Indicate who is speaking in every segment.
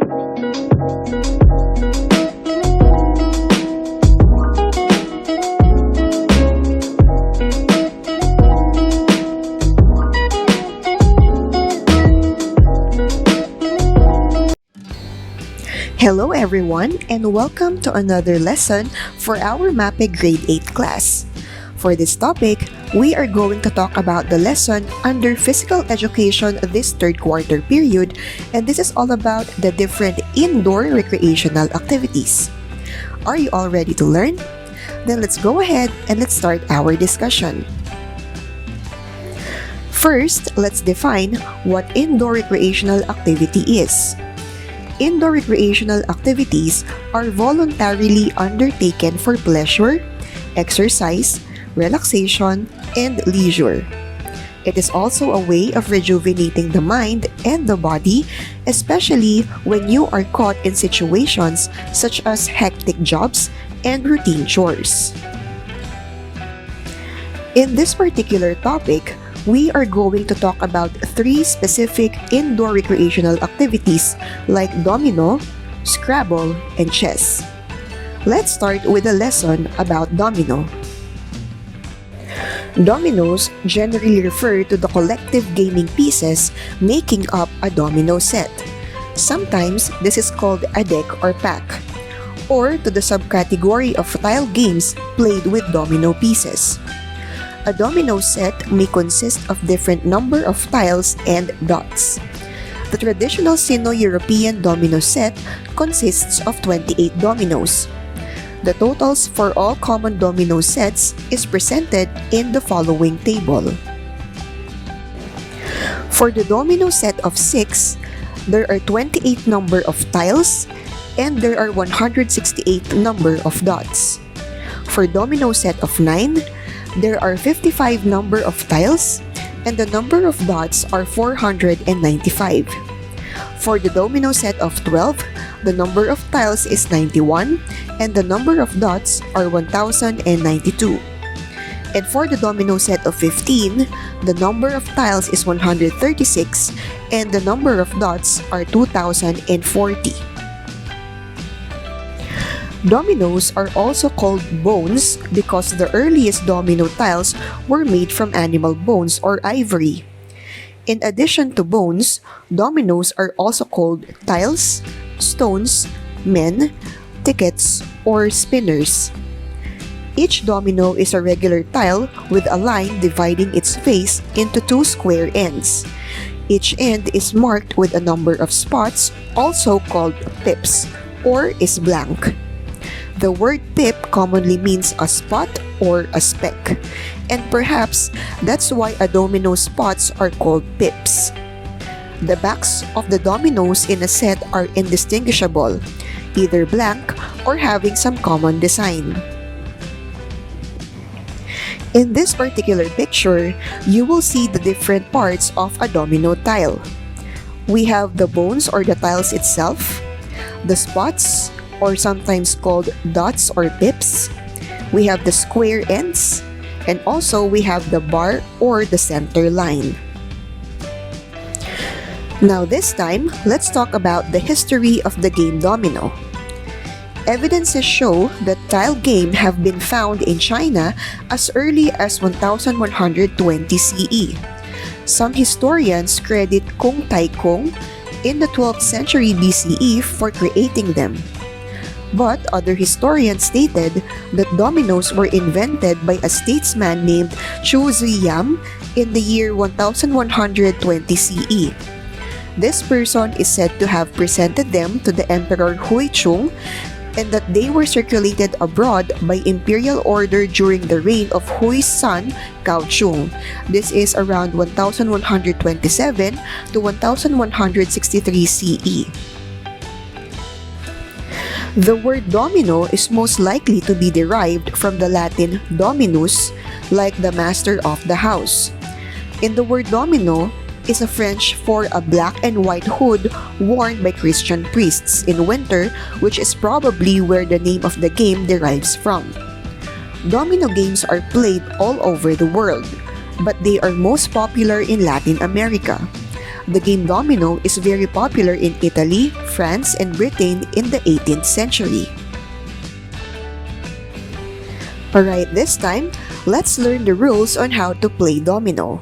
Speaker 1: Hello everyone and welcome to another lesson for our MAPE Grade 8 class. For this topic, we are going to talk about the lesson under physical education this third quarter period, and this is all about the different indoor recreational activities. Are you all ready to learn? Then let's go ahead and let's start our discussion. First, let's define what indoor recreational activity is. Indoor recreational activities are voluntarily undertaken for pleasure, exercise, relaxation, and leisure. It is also a way of rejuvenating the mind and the body, especially when you are caught in situations such as hectic jobs and routine chores. In this particular topic, we are going to talk about 3 specific indoor recreational activities like domino, Scrabble, and chess. Let's start with a lesson about domino. Dominoes generally refer to the collective gaming pieces making up a domino set. Sometimes this is called a deck or pack, or to the subcategory of tile games played with domino pieces. A domino set may consist of different number of tiles and dots. The traditional Sino-European domino set consists of 28 dominoes. The totals for all common domino sets is presented in the following table. For the domino set of 6, there are 28 number of tiles and there are 168 number of dots. For domino set of 9, there are 55 number of tiles and the number of dots are 495. For the domino set of 12, the number of tiles is 91 and the number of dots are 1092. And for the domino set of 15, the number of tiles is 136 and the number of dots are 2040. Dominoes are also called bones because the earliest domino tiles were made from animal bones or ivory. In addition to bones, dominoes are also called tiles, stones, men, tickets, or spinners. Each domino is a regular tile with a line dividing its face into 2 square ends. Each end is marked with a number of spots, also called pips, or is blank. The word pip commonly means a spot or a speck, and perhaps that's why a domino spots are called pips. The backs of the dominoes in a set are indistinguishable, either blank or having some common design. In this particular picture, you will see the different parts of a domino tile. We have the bones or the tiles itself, the spots, or sometimes called dots or pips. We have the square ends, and also we have the bar or the center line. Now this time, let's talk about the history of the game domino. Evidences show that tile game have been found in China as early as 1120 CE. Some historians credit Kung Tai Kung in the 12th century BCE for creating them. But other historians stated that dominoes were invented by a statesman named Chu Ziyam in the year 1120 CE. This person is said to have presented them to the Emperor Huichung and that they were circulated abroad by imperial order during the reign of Hui's son, Kaochung. This is around 1127 to 1163 CE. The word domino is most likely to be derived from the Latin dominus, like the master of the house. In the word domino is a French for a black and white hood worn by Christian priests in winter, which is probably where the name of the game derives from. Domino games are played all over the world, but they are most popular in Latin America. The game domino is very popular in Italy, France, and Britain in the 18th century. Alright, this time, let's learn the rules on how to play domino.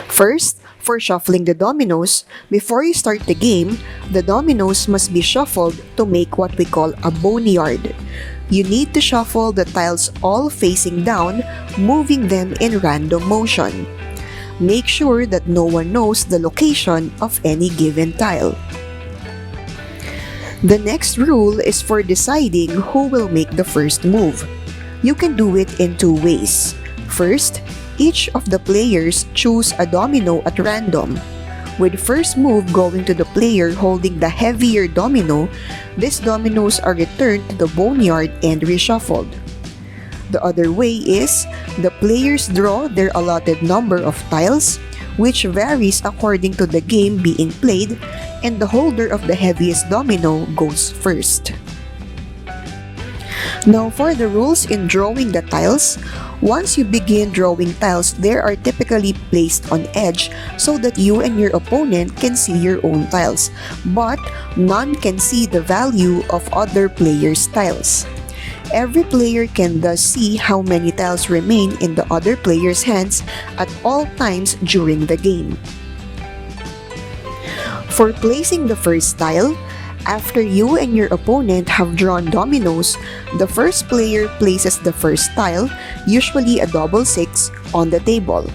Speaker 1: First, for shuffling the dominoes, before you start the game, the dominoes must be shuffled to make what we call a boneyard. You need to shuffle the tiles all facing down, moving them in random motion. Make sure that no one knows the location of any given tile. The next rule is for deciding who will make the first move. You can do it in two ways. First, each of the players choose a domino at random. With first move going to the player holding the heavier domino, these dominoes are returned to the boneyard and reshuffled. The other way is, the players draw their allotted number of tiles, which varies according to the game being played, and the holder of the heaviest domino goes first. Now for the rules in drawing the tiles, once you begin drawing tiles, they are typically placed on edge so that you and your opponent can see your own tiles, but none can see the value of other players' tiles. Every player can thus see how many tiles remain in the other player's hands at all times during the game. For placing the first tile, after you and your opponent have drawn dominoes, the first player places the first tile, usually a double 6, on the table.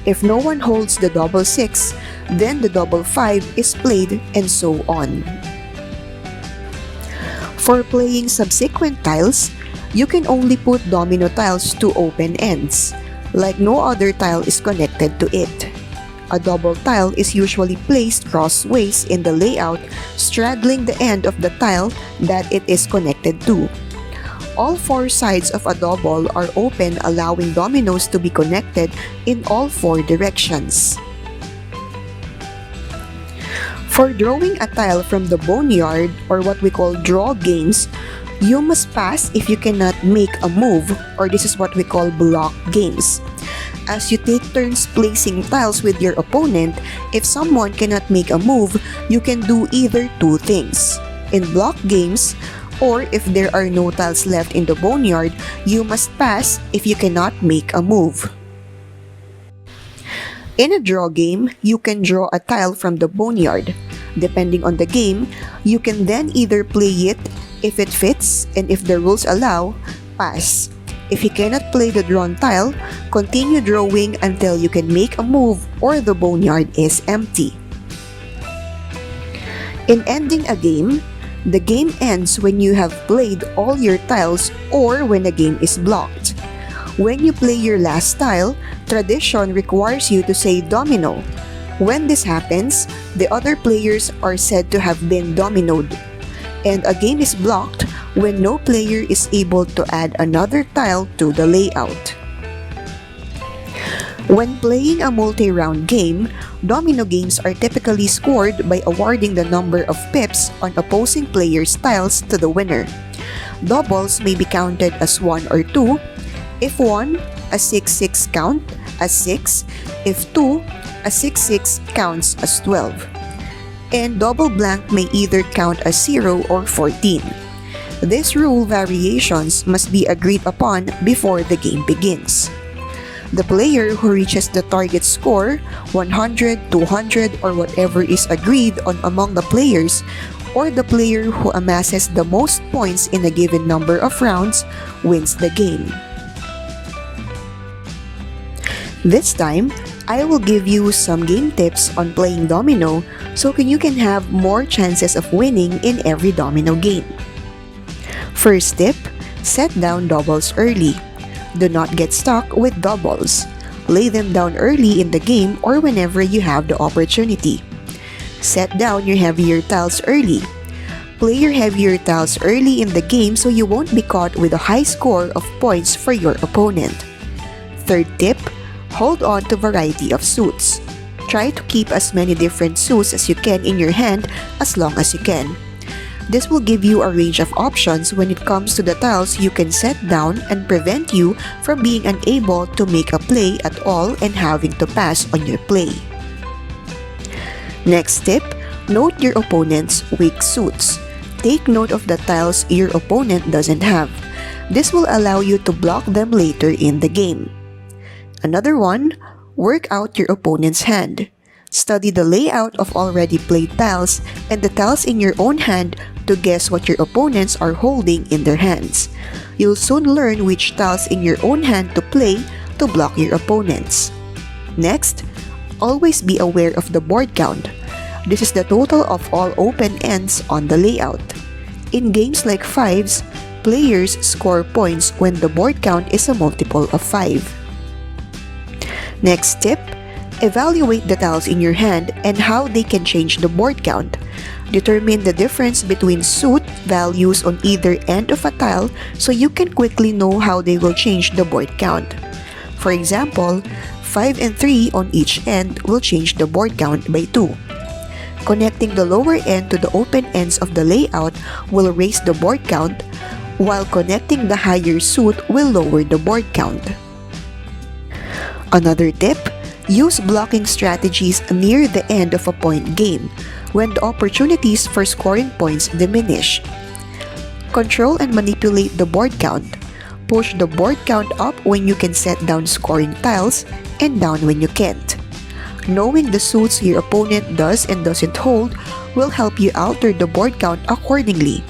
Speaker 1: If no one holds the double 6, then the double 5 is played, and so on. For playing subsequent tiles, you can only put domino tiles to open ends, like no other tile is connected to it. A double tile is usually placed crossways in the layout, straddling the end of the tile that it is connected to. All four sides of a double are open, allowing dominoes to be connected in all four directions. For drawing a tile from the boneyard, or what we call draw games, you must pass if you cannot make a move, or this is what we call block games. As you take turns placing tiles with your opponent, if someone cannot make a move, you can do either two things. In block games, or if there are no tiles left in the boneyard, you must pass if you cannot make a move. In a draw game, you can draw a tile from the boneyard. Depending on the game, you can then either play it if it fits, and if the rules allow, pass. If you cannot play the drawn tile, continue drawing until you can make a move or the boneyard is empty. In ending a game, the game ends when you have played all your tiles or when a game is blocked. When you play your last tile, tradition requires you to say domino. When this happens, the other players are said to have been dominoed, and a game is blocked when no player is able to add another tile to the layout. When playing a multi-round game, domino games are typically scored by awarding the number of pips on opposing players' tiles to the winner. Doubles may be counted as 1 or 2. If 1, a 6-6 count as 6. If 2, a 6-6 counts as 12. And double blank may either count as 0 or 14. These rule variations must be agreed upon before the game begins. The player who reaches the target score, 100, 200, or whatever is agreed on among the players, or the player who amasses the most points in a given number of rounds, wins the game. This time, I will give you some game tips on playing domino so you can have more chances of winning in every domino game. First tip, set down doubles early. Do not get stuck with doubles. Lay them down early in the game or whenever you have the opportunity. Set down your heavier tiles early. Play your heavier tiles early in the game so you won't be caught with a high score of points for your opponent. Third tip, hold on to variety of suits. Try to keep as many different suits as you can in your hand as long as you can. This will give you a range of options when it comes to the tiles you can set down and prevent you from being unable to make a play at all and having to pass on your play. Next tip, note your opponent's weak suits. Take note of the tiles your opponent doesn't have. This will allow you to block them later in the game. Another one, work out your opponent's hand. Study the layout of already played tiles and the tiles in your own hand to guess what your opponents are holding in their hands. You'll soon learn which tiles in your own hand to play to block your opponents. Next, always be aware of the board count. This is the total of all open ends on the layout. In games like fives, players score points when the board count is a multiple of 5. Next tip, evaluate the tiles in your hand and how they can change the board count. Determine the difference between suit values on either end of a tile so you can quickly know how they will change the board count. For example, 5 and 3 on each end will change the board count by 2. Connecting the lower end to the open ends of the layout will raise the board count, while connecting the higher suit will lower the board count. Another tip, use blocking strategies near the end of a point game, when the opportunities for scoring points diminish. Control and manipulate the board count. Push the board count up when you can set down scoring tiles and down when you can't. Knowing the suits your opponent does and doesn't hold will help you alter the board count accordingly,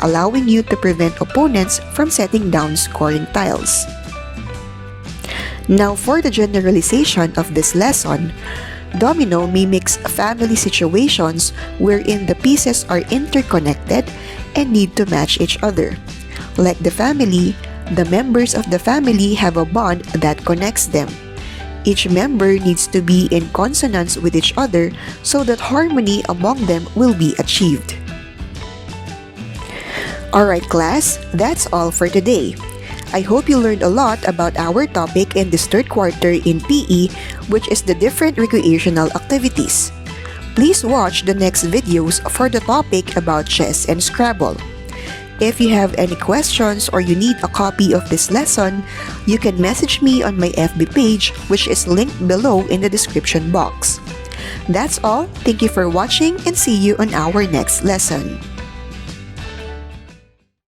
Speaker 1: allowing you to prevent opponents from setting down scoring tiles. Now for the generalization of this lesson, domino mimics family situations wherein the pieces are interconnected and need to match each other. Like the family, the members of the family have a bond that connects them. Each member needs to be in consonance with each other so that harmony among them will be achieved. Alright class, that's all for today. I hope you learned a lot about our topic in this third quarter in PE, which is the different recreational activities. Please watch the next videos for the topic about chess and Scrabble. If you have any questions or you need a copy of this lesson, you can message me on my FB page, which is linked below in the description box. That's all. Thank you for watching and see you on our next lesson.